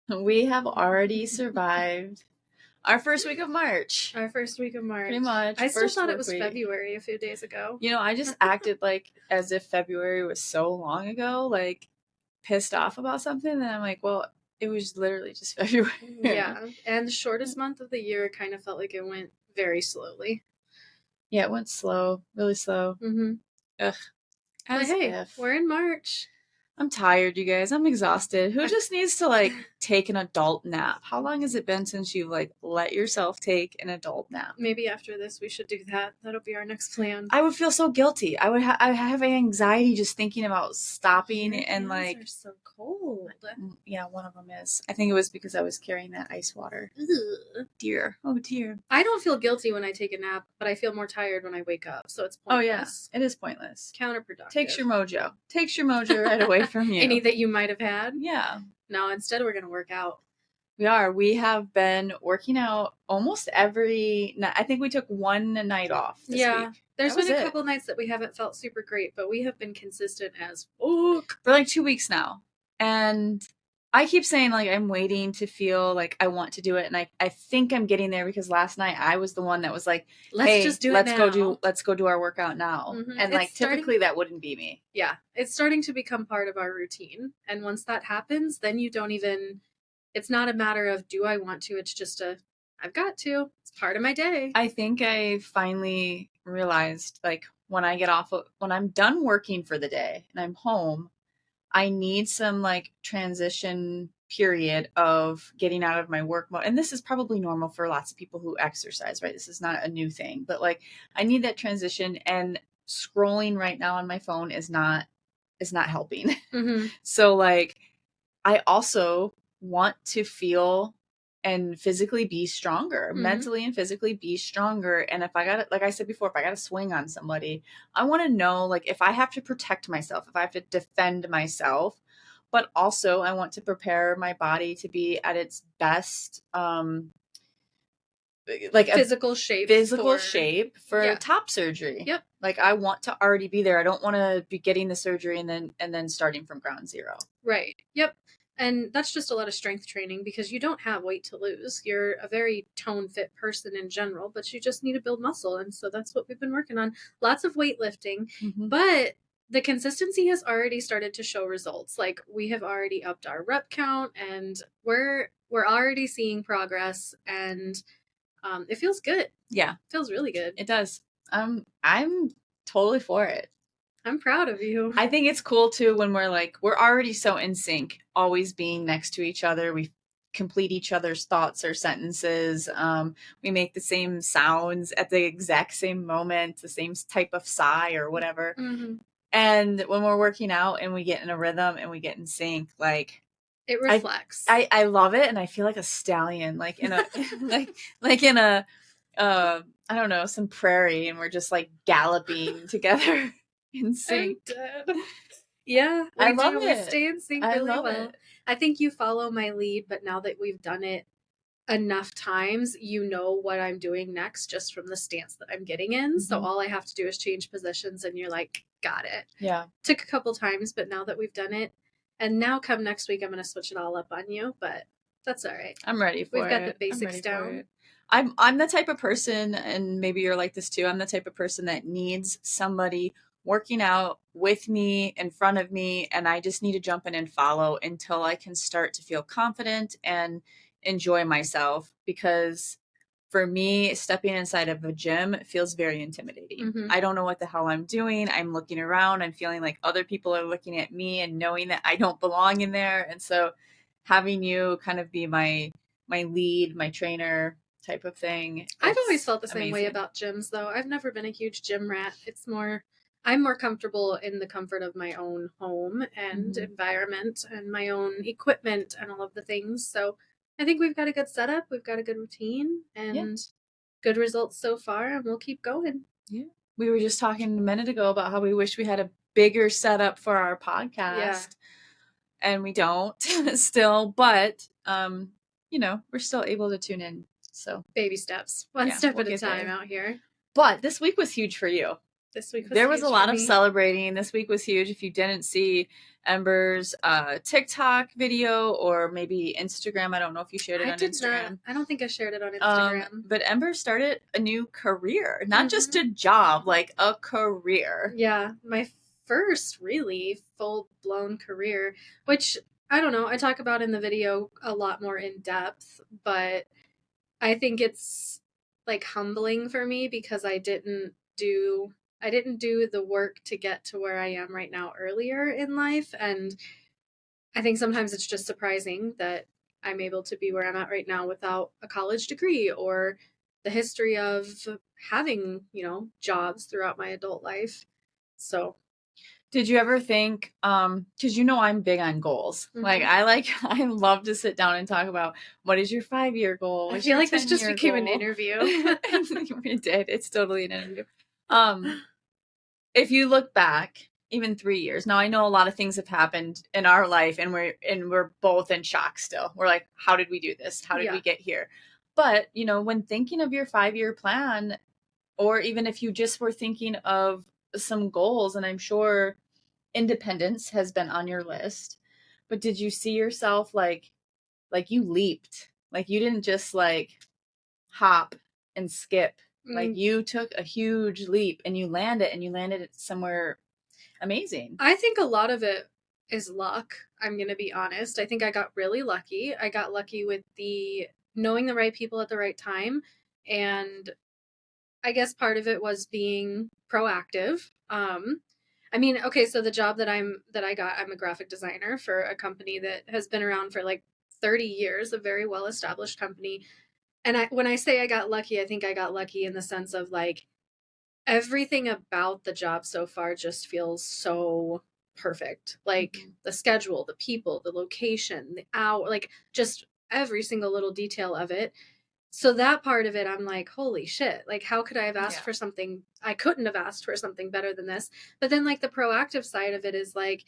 We have already survived our first week of March. Our first week of March. Pretty much. I still First thought it work was week. February a few days ago. You know, I just acted like as if February was so long ago, like pissed off about something. And I'm like, well, it was literally just February. Yeah. And the shortest month of the year kind of felt like it went very slowly. Yeah, it went slow, really slow. Mm-hmm. Ugh. But hey, we're in March. I'm tired, you guys. I'm exhausted. Who just needs to like take an adult nap? How long has it been since you've like let yourself take an adult nap? Maybe after this we should do that. That'll be our next plan. I would feel so guilty. I would I have anxiety just thinking about stopping. Your and hands like are so cold. Yeah, one of them is. I think it was because I was carrying that ice water. Ugh. Dear. Oh dear. I don't feel guilty when I take a nap, but I feel more tired when I wake up, so it's pointless. Oh yeah, it is pointless. Counterproductive. Takes your mojo. Takes your mojo right away from you. Any that you might have had. Yeah. No, instead we're gonna work out. We are. We have been working out almost every night. I think we took one night off this week. There's been a couple nights that we haven't felt super great, but we have been consistent as fuck. For like 2 weeks now. And I keep saying like I'm waiting to feel like I want to do it. And I think I'm getting there because last night I was the one that was like, let's just do it now. Let's go do our workout now. Mm-hmm. And like typically that wouldn't be me. Yeah. It's starting to become part of our routine. And once that happens, then you don't even, it's not a matter of do I want to, it's just I've got to. It's part of my day. I think I finally realized like when I'm done working for the day and I'm home, I need some like transition period of getting out of my work mode. And this is probably normal for lots of people who exercise, right? This is not a new thing, but like I need that transition, and scrolling right now on my phone is not helping. Mm-hmm. So like I also want to feel and physically be stronger, mentally and physically be stronger. And if I got to, like I said before, if I got to swing on somebody, I want to know, like, if I have to protect myself, if I have to defend myself, but also I want to prepare my body to be at its best, like physical shape for top surgery. Yep. Like I want to already be there. I don't want to be getting the surgery and then starting from ground zero. Right. Yep. And that's just a lot of strength training because you don't have weight to lose. You're a very tone fit person in general, but you just need to build muscle. And so that's what we've been working on. Lots of weightlifting, but the consistency has already started to show results. Like we have already upped our rep count and we're already seeing progress, and it feels good. Yeah. It feels really good. It does. I'm totally for it. I'm proud of you. I think it's cool too when we're already so in sync, always being next to each other. We complete each other's thoughts or sentences. We make the same sounds at the exact same moment, the same type of sigh or whatever. Mm-hmm. And when we're working out and we get in a rhythm and we get in sync, like it reflects. I love it, and I feel like a stallion, like in a like in a I don't know, some prairie, and we're just like galloping together. In sync. Yeah, I love it. We stay in sync really well. I think you follow my lead, but now that we've done it enough times, you know what I'm doing next just from the stance that I'm getting in. So all I have to do is change positions and you're like, got it. Yeah. Took a couple times, but now that we've done it, and now come next week, I'm going to switch it all up on you, but that's all right. I'm ready for it. We've got the basics down. I'm the type of person, and maybe you're like this too, I'm the type of person that needs somebody working out with me, in front of me, and I just need to jump in and follow until I can start to feel confident and enjoy myself. Because for me, stepping inside of a gym feels very intimidating. I don't know what the hell I'm doing. I'm looking around. I'm feeling like other people are looking at me and knowing that I don't belong in there. And so having you kind of be my lead, my trainer type of thing. I've always felt the same way about gyms, though. I've never been a huge gym rat. I'm more comfortable in the comfort of my own home and environment and my own equipment and all of the things. So I think we've got a good setup. We've got a good routine and good results so far, and we'll keep going. Yeah. We were just talking a minute ago about how we wish we had a bigger setup for our podcast. Yeah. And we don't still, but we're still able to tune in. So baby steps. One step at a time out here. But this week was huge for you. This week was There was a huge for lot of me. celebrating. This week was huge. If you didn't see Ember's TikTok video or maybe Instagram, I don't know if you shared it I on did not. Instagram. I don't think I shared it on Instagram. But Ember started a new career, not just Hmm. a job, like a career. Yeah, my first really full blown career, which I don't know. I talk about in the video a lot more in depth, but I think it's like humbling for me because I didn't do the work to get to where I am right now earlier in life, and I think sometimes it's just surprising that I'm able to be where I'm at right now without a college degree or the history of having, jobs throughout my adult life. So, Did you ever think, because I'm big on goals. Like mhm. I love to sit down and talk about what is your 5-year goal? I What's feel your like this just 10-year became an goal? interview. We did. It's totally an interview. Um, if you look back, even 3 years, now I know a lot of things have happened in our life and we're both in shock still. We're like, how did we do this? How did Yeah. we get here? But, when thinking of your 5-year plan, or even if you just were thinking of some goals, and I'm sure independence has been on your list, but did you see yourself like you leaped? Like you didn't just like hop and skip. Like Mm, you took a huge leap and you landed it somewhere amazing. I think a lot of it is luck. I'm going to be honest. I think I got really lucky. I got lucky with the knowing the right people at the right time. And I guess part of it was being proactive. I mean, okay, so the job that I got, I'm a graphic designer for a company that has been around for like 30 years, a very well established company. And when I say I got lucky, I think I got lucky in the sense of like everything about the job so far just feels so perfect. Like Mm-hmm. the schedule, the people, the location, the hour, like just every single little detail of it. So that part of it, I'm like, holy shit. Like, how could I have asked Yeah. for something? I couldn't have asked for something better than this. But then, like, the proactive side of it is like,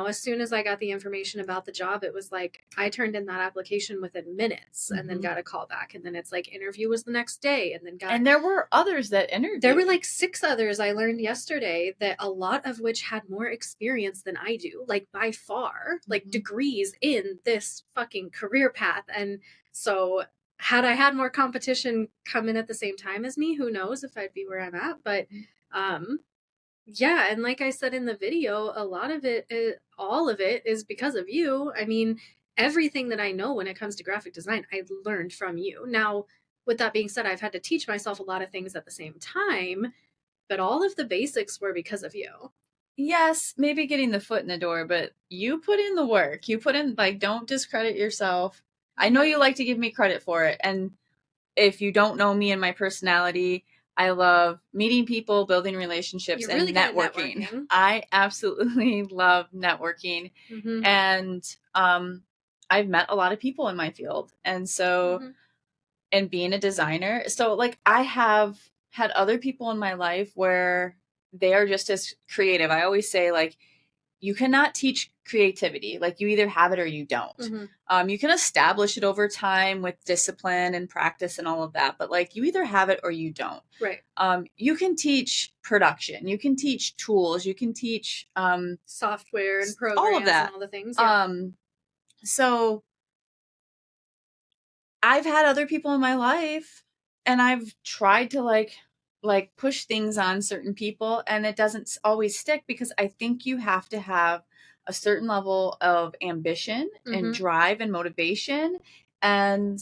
as soon as I got the information about the job, it was like I turned in that application within minutes and then Mm-hmm. got a call back. And then it's like interview was the next day and then got And there were others that there were interviewed. like six others I learned yesterday that a lot of which had more experience than I do, like by far, like Mm-hmm. degrees in this fucking career path. And so, had I had more competition come in at the same time as me, who knows if I'd be where I'm at. But um, yeah, and like I said in the video, a lot of it, all of it is because of you. I mean, everything that I know when it comes to graphic design, I learned from you. Now, with that being said, I've had to teach myself a lot of things at the same time, but all of the basics were because of you. Yes, maybe getting the foot in the door, but you put in the work. You put in, like, don't discredit yourself. I know Yeah. you like to give me credit for it. And if you don't know me and my personality, I love meeting people, building relationships, You're really and good at networking. networking. I absolutely love networking. Mm-hmm. And I've met a lot of people in my field. And so, Mm-hmm. and being a designer, so like I have had other people in my life where they are just as creative. I always say, like, you cannot teach creativity. Like you either have it or you don't. Mm-hmm. You can establish it over time with discipline and practice and all of that, but like you either have it or you don't. Right. You can teach production, you can teach tools, you can teach Software and all of programs and that. all the things. Yeah. Um, so I've had other people in my life and I've tried to like push things on certain people and it doesn't always stick because I think you have to have a certain level of ambition and Mm-hmm. drive and motivation and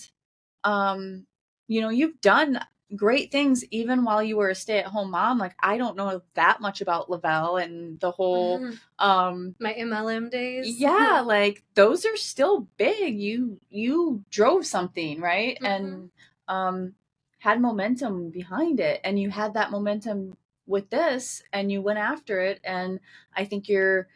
um you've done great things even while you were a stay-at-home mom. Like I don't know that much about Lavelle and the whole Mm-hmm. um My MLM days. yeah, like those are still big. You drove something, right? Mm-hmm. And um had momentum behind it and you had that momentum with this and you went after it and I think you're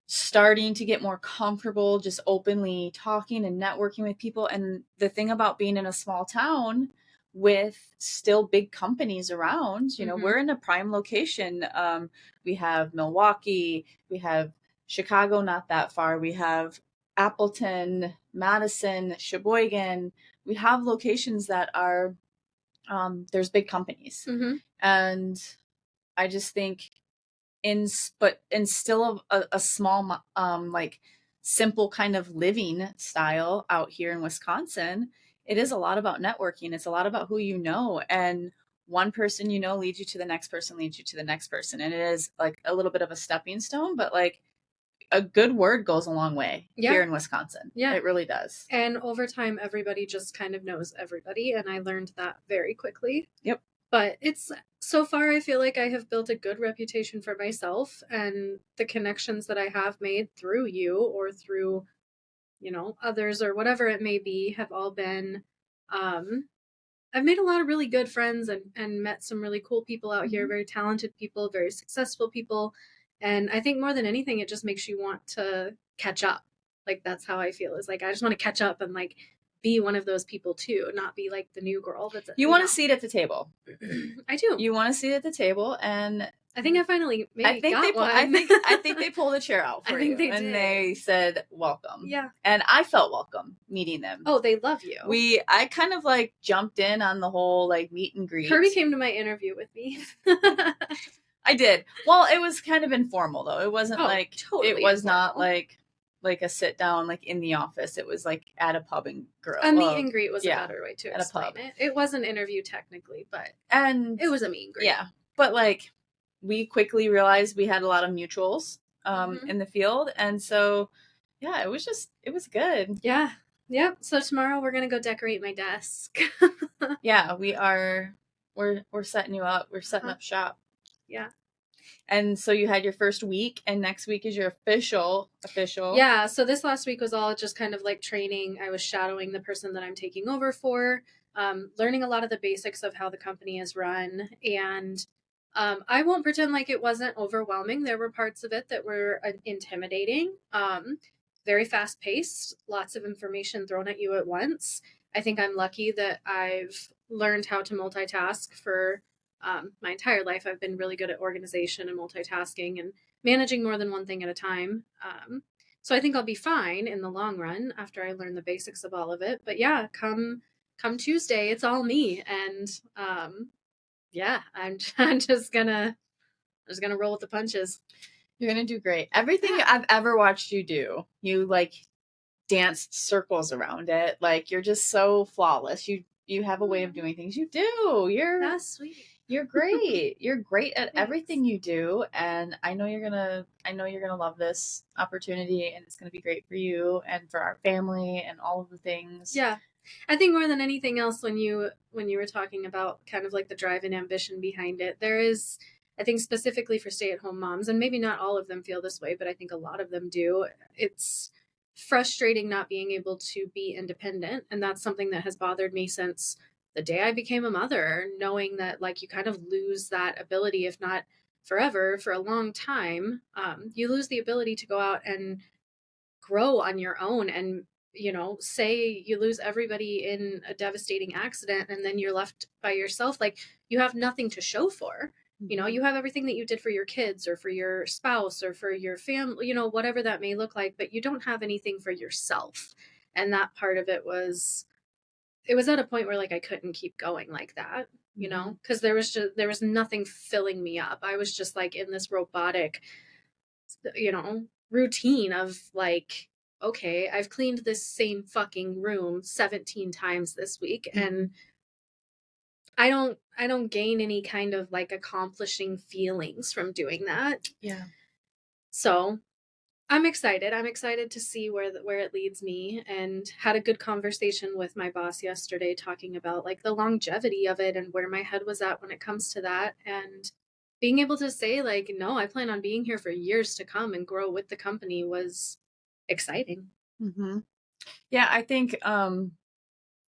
starting to get more comfortable just openly talking and networking with people. And the thing about being in a small town with still big companies around, Mm-hmm. we're in a prime location. We have Milwaukee, we have Chicago, not that far. We have Appleton, Madison, Sheboygan. We have locations that are, there's big companies. Mm-hmm. And I just think in still a small like simple kind of living style out here in Wisconsin, it is a lot about networking. It's a lot about who you know, and one person you know leads you to the next person, leads you to the next person, and it is like a little bit of a stepping stone, but like a good word goes a long way Yeah. here in Wisconsin. Yeah. It really does. And over time, everybody just kind of knows everybody. And I learned that very quickly. Yep. But it's so far, I feel like I have built a good reputation for myself, and the connections that I have made through you or through, others or whatever it may be have all been, I've made a lot of really good friends and met some really cool people out here, very talented people, very successful people. And I think more than anything, it just makes you want to catch up. Like, that's how I feel, is like, I just want to catch up and like be one of those people too, not be like the new girl that's, You want a seat at the table. I do. You want a seat at the table, and I think I finally got one. I think they pulled a chair out for I think you, they and did. they said welcome. Yeah. And I felt welcome meeting them. Oh, they love you. I kind of like jumped in on the whole like meet and greet. Kirby came to my interview with me. I did. Well, it was kind of informal though. It wasn't like totally it was informal. not like a sit down like in the office. It was like at a pub and grill. A meet and greet was a better way to at explain a pub. it. It was an interview technically, but and it was a meet and greet. Yeah, but like we quickly realized we had a lot of mutuals in the field, and so yeah, it was good. Yeah. Yep. So tomorrow we're gonna go decorate my desk. Yeah, we're setting you up. We're setting up shop. Yeah. And so you had your first week, and next week is your official. Yeah. So this last week was all just kind of like training. I was shadowing the person that I'm taking over for, learning a lot of the basics of how the company is run. And I won't pretend like it wasn't overwhelming. There were parts of it that were intimidating, very fast paced, lots of information thrown at you at once. I think I'm lucky that I've learned how to multitask for my entire life. I've been really good at organization and multitasking and managing more than one thing at a time. So I think I'll be fine in the long run after I learn the basics of all of it. But yeah, come Tuesday, it's all me, and yeah, I'm just gonna roll with the punches. You're gonna do great. Everything I've ever watched you do, you like danced circles around it. Like you're just so flawless. You have a way of doing things. You do. That's sweet. You're great. You're great at everything you do, and I know you're gonna love this opportunity, and it's gonna be great for you and for our family and all of the things. Yeah. I think more than anything else, when you were talking about kind of like the drive and ambition behind it, there is, I think specifically for stay-at-home moms, and maybe not all of them feel this way, but I think a lot of them do. It's frustrating not being able to be independent, and that's something that has bothered me since the day I became a mother, knowing that like you kind of lose that ability, if not forever, for a long time. You lose the ability to go out and grow on your own, and say you lose everybody in a devastating accident and then you're left by yourself, like you have nothing to show for. You have everything that you did for your kids or for your spouse or for your family, whatever that may look like, but you don't have anything for yourself. And that part of it was at a point where like I couldn't keep going like that, because there was nothing filling me up. I was just like in this robotic, routine of like, okay, I've cleaned this same fucking room 17 times this week, and I don't gain any kind of like accomplishing feelings from doing that. Yeah. So I'm excited. I'm excited to see where it leads me, and had a good conversation with my boss yesterday talking about like the longevity of it and where my head was at when it comes to that, and being able to say like, no, I plan on being here for years to come and grow with the company was exciting. Mm-hmm. Yeah, I think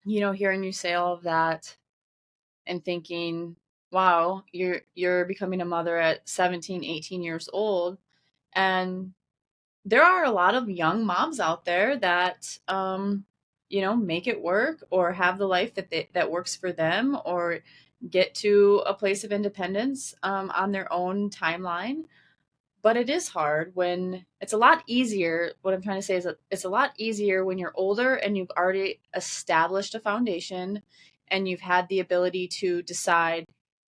hearing you say all of that and thinking, wow, you're becoming a mother at 17, 18 years old, and there are a lot of young moms out there that make it work or have the life that works for them, or get to a place of independence on their own timeline. But it is hard when it's a lot easier. What I'm trying to say is that it's a lot easier when you're older and you've already established a foundation and you've had the ability to decide,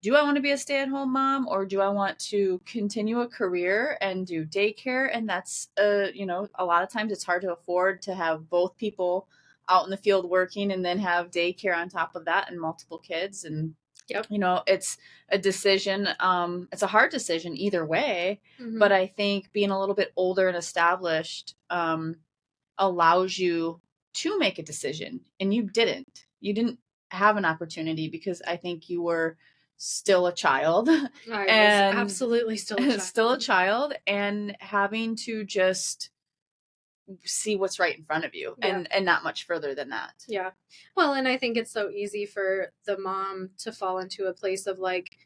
do I want to be a stay-at-home mom, or do I want to continue a career and do daycare? And that's a lot of times it's hard to afford to have both people out in the field working and then have daycare on top of that and multiple kids. And Yep. it's a decision. It's a hard decision either way, Hmm. but I think being a little bit older and established allows you to make a decision, and you didn't have an opportunity because I think you were still a child I was and absolutely still a still a child. child and having to just see what's right in front of you Yeah. and not much further than that. Yeah. Well, and I think it's so easy for the mom to fall into a place of like,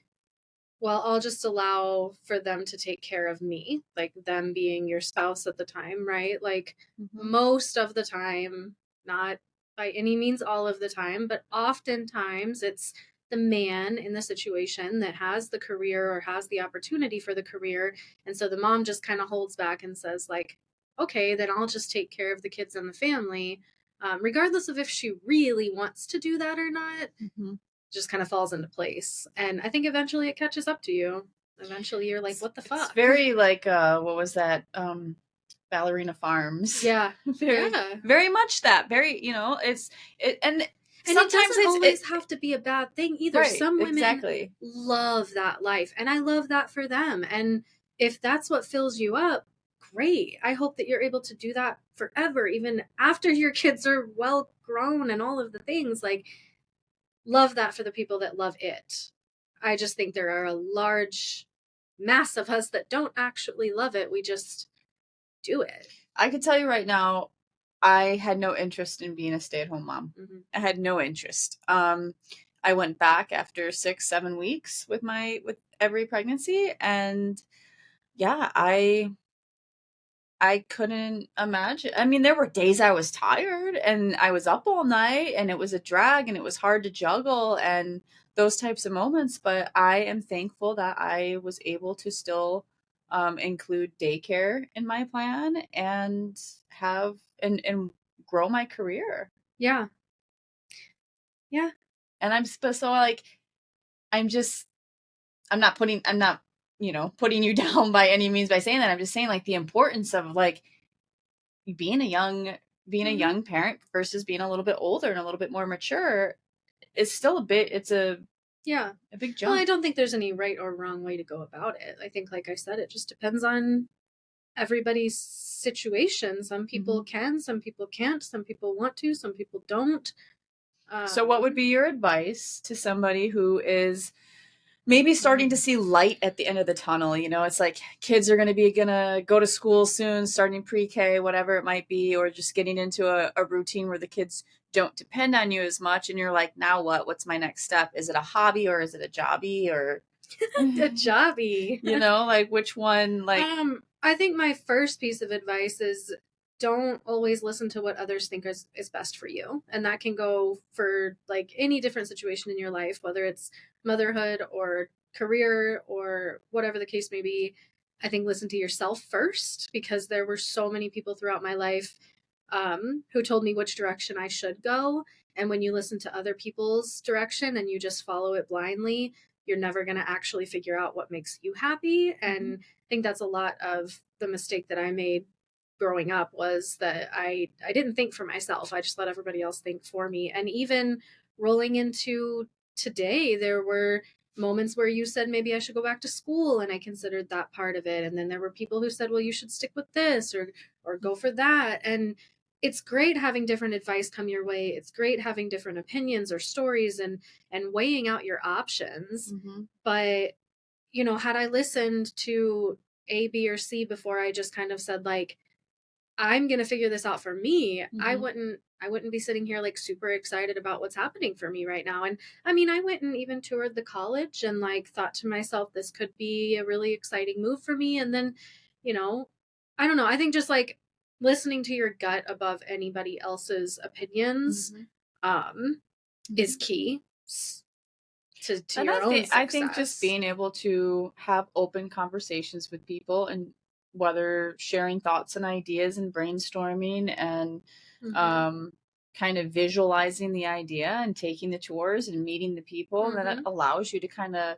well, I'll just allow for them to take care of me, like them being your spouse at the time, right? Like Mm-hmm. most of the time, not by any means all of the time, but oftentimes it's the man in the situation that has the career or has the opportunity for the career. And so the mom just kind of holds back and says, like, okay, then I'll just take care of the kids and the family. Regardless of if she really wants to do that or not, Mm-hmm. just kind of falls into place. And I think eventually it catches up to you. Eventually you're like, what the It's fuck? very like what was that? Ballerina Farms. Yeah. Very, Yeah. very much that. Very, and And it sometimes doesn't it always have to be a bad thing either. right, Some women exactly. love that life, and I love that for them. And if that's what fills you up, great. I hope that you're able to do that forever, even after your kids are well grown and all of the things. Like, love that for the people that love it. I just think there are a large mass of us that don't actually love it. We just do it. I could tell you right now, I had no interest in being a stay-at-home mom. Hmm. I had no interest. I went back after 6, 7 weeks with every pregnancy, and yeah, I couldn't imagine. I mean, there were days I was tired and I was up all night and it was a drag and it was hard to juggle and those types of moments. But I am thankful that I was able to still include daycare in my plan and and grow my career. Yeah. Yeah. And so like, I'm just, I'm not, putting you down by any means by saying that. I'm just saying like the importance of like, being a young being a Hmm. young parent versus being a little bit older and a little bit more mature is still a bit it's Yeah. a big Well, I jump. don't think there's any right or wrong way to go about it. I think, like I said, it just depends on everybody's situation. Some Hmm. people can, some people can't, some people want to, some people don't. So what would Um, be your advice to somebody who is maybe starting to mm, see light at the end of the tunnel? It's like kids are gonna go to school soon, starting pre-K, whatever it might be, or just getting into a routine where the kids don't depend on you as much and you're like, now what's my next step? Is it a hobby or is it a jobby or a jobby. like which one, like. I think my first piece of advice is don't always listen to what others think is best for you. And that can go for like any different situation in your life, whether it's motherhood or career or whatever the case may be. I think listen to yourself first because there were so many people throughout my life who told me which direction I should go. And when you listen to other people's direction and you just follow it blindly, you're never going to actually figure out what makes you happy. Mhm. And I think that's a lot of the mistake that I made growing up was that I didn't think for myself. I just let everybody else think for me. And even rolling into today, there were moments where you said maybe I should go back to school and I considered that part of it. And then there were people who said, well, you should stick with this or go for that. And it's great having different advice come your way. It's great having different opinions or stories and weighing out your options. Mhm. But had I listened to A, B, or C before I just kind of said like, I'm gonna figure this out for me, Mhm. I wouldn't be sitting here like super excited about what's happening for me right now. And I mean, I went and even toured the college and like thought to myself, this could be a really exciting move for me. And then, you know, I don't know. I think just like listening to your gut above anybody else's opinions Mhm. um is Mhm. key to And your own I think just success. being able to have open conversations with people, and whether sharing thoughts and ideas and brainstorming and Mhm. um, kind of visualizing the idea and taking the tours and meeting the people, then it Mhm. allows you to kind of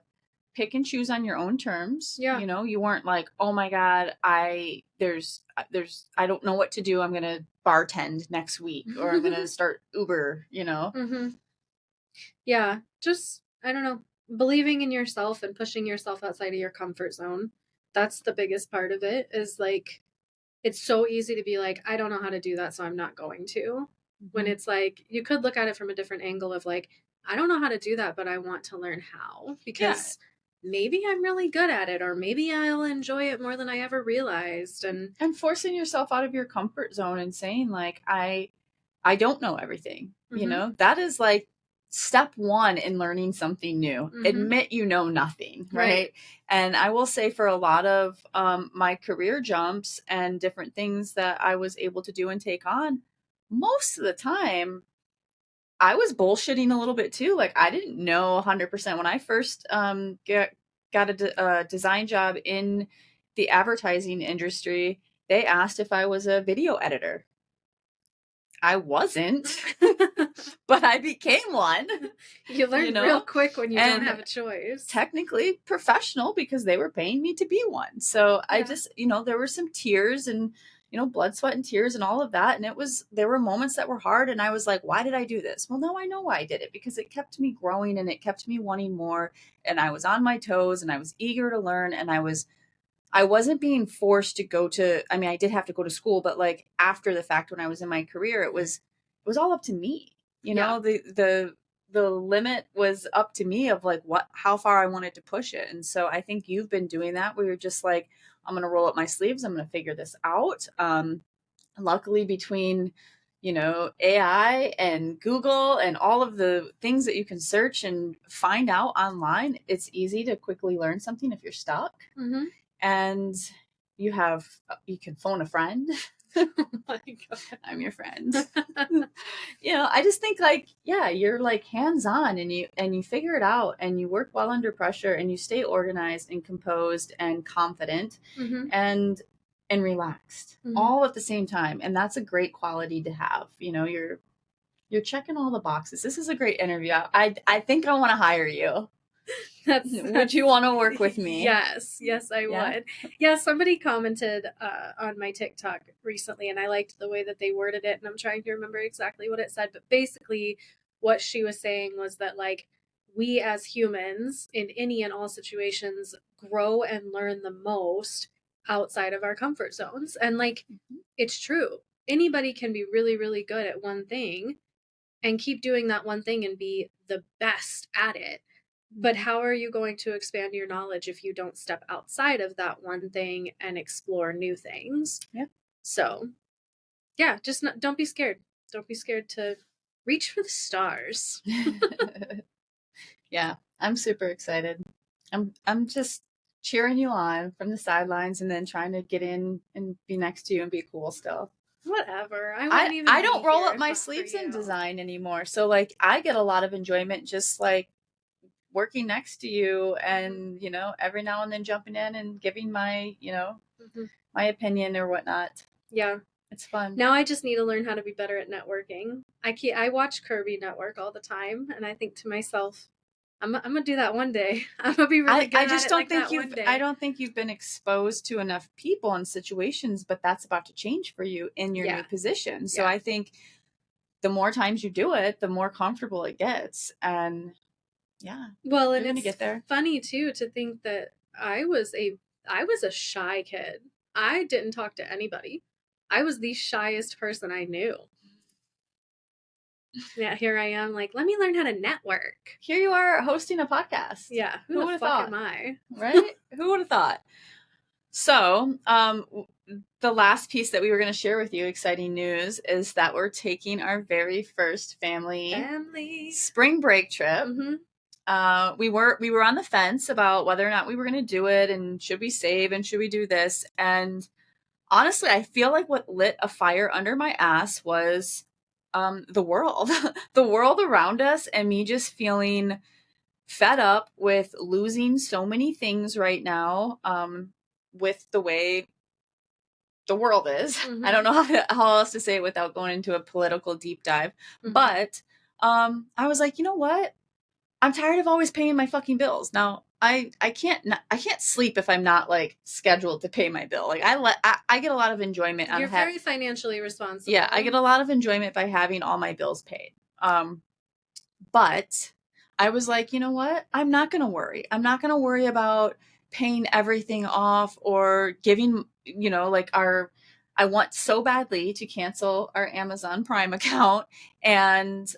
pick and choose on your own terms. Yeah. You know, you weren't like, oh my God, I don't know what to do. I'm going to bartend next week, or I'm going to start Uber, you know? Mm-hmm. Yeah. Just, I don't know, believing in yourself and pushing yourself outside of your comfort zone. That's the biggest part of it, is like, it's so easy to be like, I don't know how to do that, so I'm not going to. When it's like, you could look at it from a different angle of like, I don't know how to do that, but I want to learn how, because maybe I'm really good at it, or maybe I'll enjoy it more than I ever realized. And forcing yourself out of your comfort zone and saying like, I don't know everything, you know, that is like step one in learning something new. Admit you know nothing, right? And I will say, for a lot of my career jumps and different things that I was able to do and take on, most of the time I was bullshitting a little bit too. Like, I didn't know 100%. When I first got a design job in the advertising industry, they asked if I was a video editor. I wasn't, but I became one. You learn real quick when you don't have a choice. Technically professional, because they were paying me to be one. So I just, there were some tears and, blood, sweat, and tears and all of that. And there were moments that were hard. And I was like, why did I do this? Well, now I know why I did it, because it kept me growing and it kept me wanting more. And I was on my toes and I was eager to learn. And I wasn't being forced to go to, I mean, I did have to go to school, but like after the fact, when I was in my career, it was all up to me. The limit was up to me of like how far I wanted to push it. And so I think you've been doing that, where you're just like, I'm going to roll up my sleeves. I'm going to figure this out. Luckily, between, AI and Google and all of the things that you can search and find out online, it's easy to quickly learn something if you're stuck. And you can phone a friend. Oh my God. I'm your friend. I just think like, you're like hands-on, and you figure it out, and you work well under pressure, and you stay organized and composed and confident and relaxed all at the same time. And that's a great quality to have. You're checking all the boxes. This is a great interview. I think I want to hire you. Would you want to work with me? Yes, I would. Yeah, somebody commented on my TikTok recently, and I liked the way that they worded it, and I'm trying to remember exactly what it said, but basically what she was saying was that, like, we as humans in any and all situations grow and learn the most outside of our comfort zones. And like, it's true. Anybody can be really, really good at one thing and keep doing that one thing and be the best at it. But how are you going to expand your knowledge if you don't step outside of that one thing and explore new things? Yeah. So, yeah, just don't be scared. Don't be scared to reach for the stars. Yeah, I'm super excited. I'm just cheering you on from the sidelines, and then trying to get in and be next to you and be cool still. Whatever. I don't roll up my sleeves in design anymore. So like, I get a lot of enjoyment just like working next to you, and every now and then jumping in and giving my my opinion or whatnot. Yeah, it's fun. Now I just need to learn how to be better at networking. I watch Kirby network all the time, and I think to myself, I'm gonna do that one day. I'm gonna be really good I just at it don't like think that one day. I don't think you've been exposed to enough people and situations, but that's about to change for you in your new position. So I think the more times you do it, the more comfortable it gets. And well, and you're gonna it's get there. Funny too to think that I was a shy kid. I didn't talk to anybody. I was the shyest person I knew. Yeah, here I am, like, let me learn how to network. Here you are hosting a podcast. Yeah, who the fuck am I? Right? Who would have thought? So, the last piece that we were going to share with you, exciting news, is that we're taking our very first family spring break trip. We were on the fence about whether or not we were going to do it, and should we save, and should we do this. And honestly, I feel like what lit a fire under my ass was the world, the world around us, and me just feeling fed up with losing so many things right now, with the way the world is. I don't know how else to say it without going into a political deep dive. But I was like, you know what? I'm tired of always paying my fucking bills. Now, I can't sleep if I'm not like scheduled to pay my bill. Like I get a lot of enjoyment on You're very financially responsible. yeah, I get a lot of enjoyment by having all my bills paid. But I was like, you know what? I'm not going to worry. I'm not going to worry about paying everything off or giving, like I want so badly to cancel our Amazon Prime account and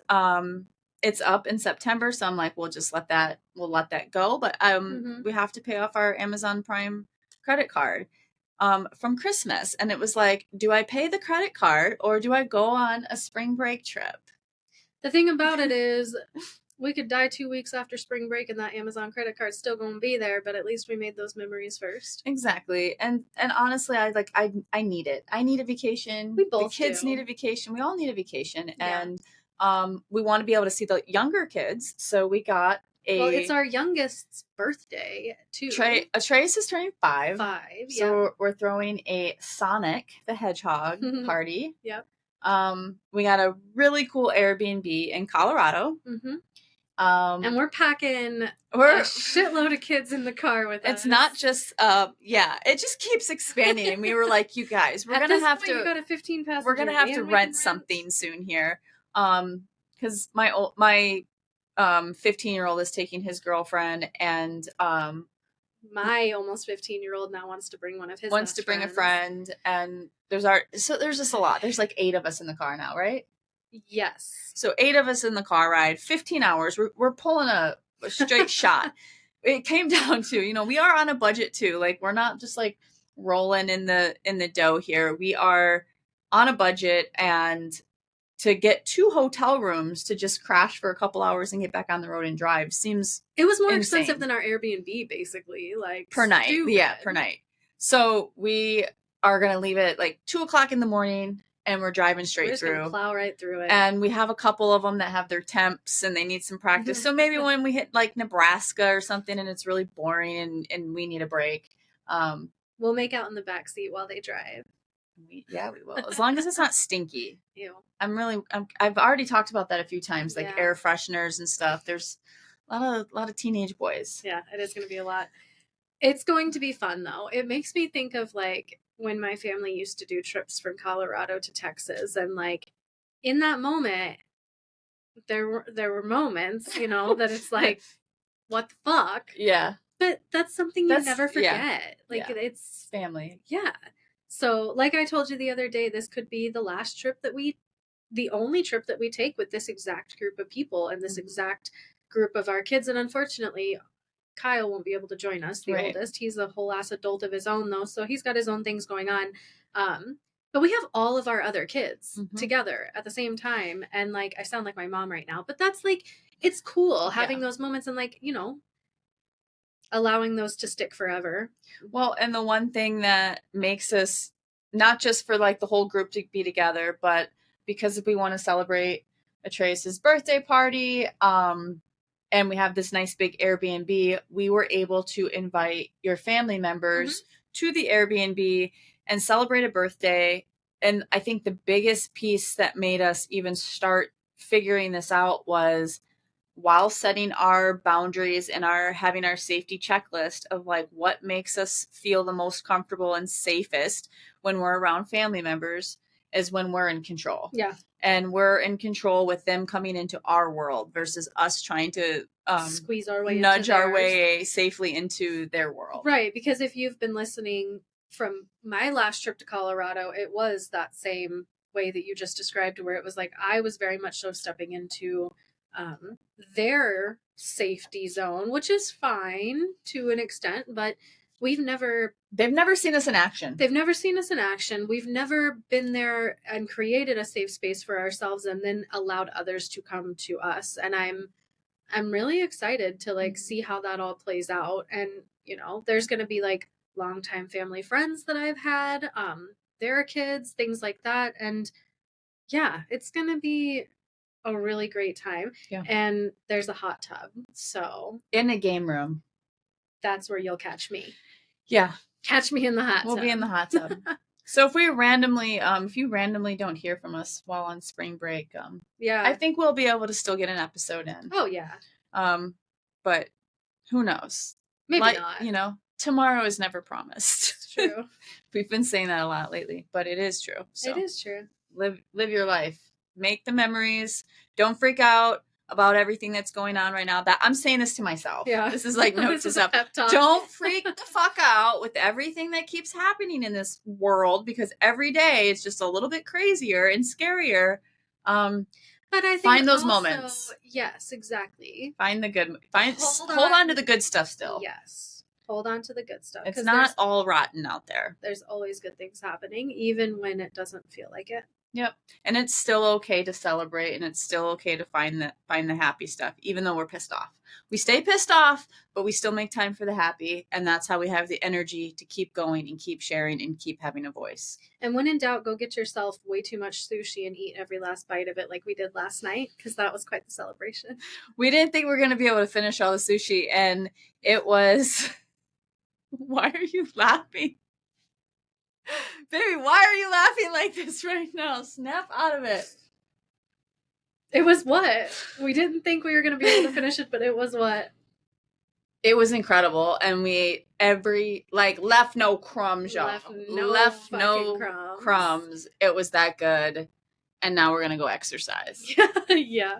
it's up in September, so I'm like, we'll let that go, but we have to pay off our Amazon Prime credit card from Christmas. And it was like, do I pay the credit card or do I go on a spring break trip? The thing about it is, we could die 2 weeks after spring break and that Amazon credit card's still going to be there, but at least we made those memories first. Exactly. And honestly, I need it. I need a vacation. We both The kids do. need a vacation. We all need a vacation. Yeah. And we want to be able to see the younger kids. So we got well, it's our youngest's birthday too. Trace is turning 5. 5, so we're throwing a Sonic the Hedgehog party. Yep. We got a really cool Airbnb in Colorado. Mm-hmm. And we're packing a shitload of kids in the car with us. It's not just, it just keeps expanding. And we were like, you guys, we're gonna have to. You got a 15 passenger. We're gonna have to rent something soon here, because my 15-year-old is taking his girlfriend, and my almost 15-year-old now wants to bring one of his. Wants to bring friends. a friend, and there's just a lot. There's like 8 of us in the car now, right? Yes. So 8 of us in the car ride, 15 hours. We're pulling a straight shot. It came down to, we are on a budget too. Like we're not just like rolling in the dough here. We are on a budget, and to get 2 hotel rooms to just crash for a couple hours and get back on the road and drive seems it was more insane. Expensive than our Airbnb, basically, like per night. Stupid. Yeah, per night. So we are gonna leave it at like 2:00 in the morning. And we're driving straight we're through. Plow right through it. And we have a couple of them that have their temps and they need some practice. So maybe when we hit like Nebraska or something and it's really boring and we need a break, we'll make out in the back seat while they drive. We will. As long as it's not stinky. Ew. I've already talked about that a few times, like air fresheners and stuff. There's a lot of teenage boys. Yeah, it is going to be a lot. It's going to be fun though. It makes me think of like when my family used to do trips from Colorado to Texas, and like in that moment there were moments, that it's like, what the fuck? Yeah. But that's something you never forget. It's family. Yeah. So like I told you the other day, this could be the only trip that we take with this exact group of people and this exact group of our kids. And unfortunately, Kyle won't be able to join us, the oldest. He's a whole ass adult of his own, though, so he's got his own things going on. But we have all of our other kids together at the same time. And, like, I sound like my mom right now, but that's, like, it's cool having those moments and, like, allowing those to stick forever. Well, and the one thing that makes us, not just for, like, the whole group to be together, but because we want to celebrate Atreus's birthday party, and we have this nice big Airbnb, we were able to invite your family members to the Airbnb and celebrate a birthday. And I think the biggest piece that made us even start figuring this out was while setting our boundaries and having our safety checklist of like what makes us feel the most comfortable and safest when we're around family members is when we're in control. Yeah. And we're in control with them coming into our world versus us trying to squeeze our way, nudge our way safely into their world. Right. Because if you've been listening from my last trip to Colorado, it was that same way that you just described, where it was like I was very much so stepping into their safety zone, which is fine to an extent, but they've never seen us in action. They've never seen us in action. We've never been there and created a safe space for ourselves and then allowed others to come to us. And I'm really excited to like see how that all plays out. And, there's going to be like longtime family friends that I've had, their kids, things like that. And yeah, it's going to be a really great time. Yeah. And there's a hot tub. So in a game room. That's where you'll catch me. Yeah. Catch me in the hot tub. We'll be in the hot tub. So if you randomly don't hear from us while on spring break, I think we'll be able to still get an episode in. Oh yeah. But who knows? Maybe Like, not. tomorrow is never promised. It's true. We've been saying that a lot lately, but it is true. It So is true. live your life. Make the memories. Don't freak out about everything that's going on right now. That I'm saying this to myself. Yeah. This is like note This to is a self. pep talk. Don't freak the fuck out with everything that keeps happening in this world, because every day it's just a little bit crazier and scarier. But I think Find those also, moments. yes, exactly. Find the good. Hold Hold on to on. the good stuff still. Yes. Hold on to the good stuff. It's 'cause not all rotten out there. there's always good things happening, even when it doesn't feel like it. Yep. And it's still okay to celebrate, and it's still okay to find the happy stuff, even though we're pissed off. We stay pissed off, but we still make time for the happy, and that's how we have the energy to keep going and keep sharing and keep having a voice. And when in doubt, go get yourself way too much sushi and eat every last bite of it like we did last night, because that was quite the celebration. We didn't think we were going to be able to finish all the sushi, and it was Why are you laughing? Baby, why are you laughing like this right now? Snap out of it. It was what? We didn't think we were going to be able to finish it, but it was what? It was incredible, and we left no crumbs, y'all. Left no crumbs. It was that good, and now we're gonna go exercise. Yeah.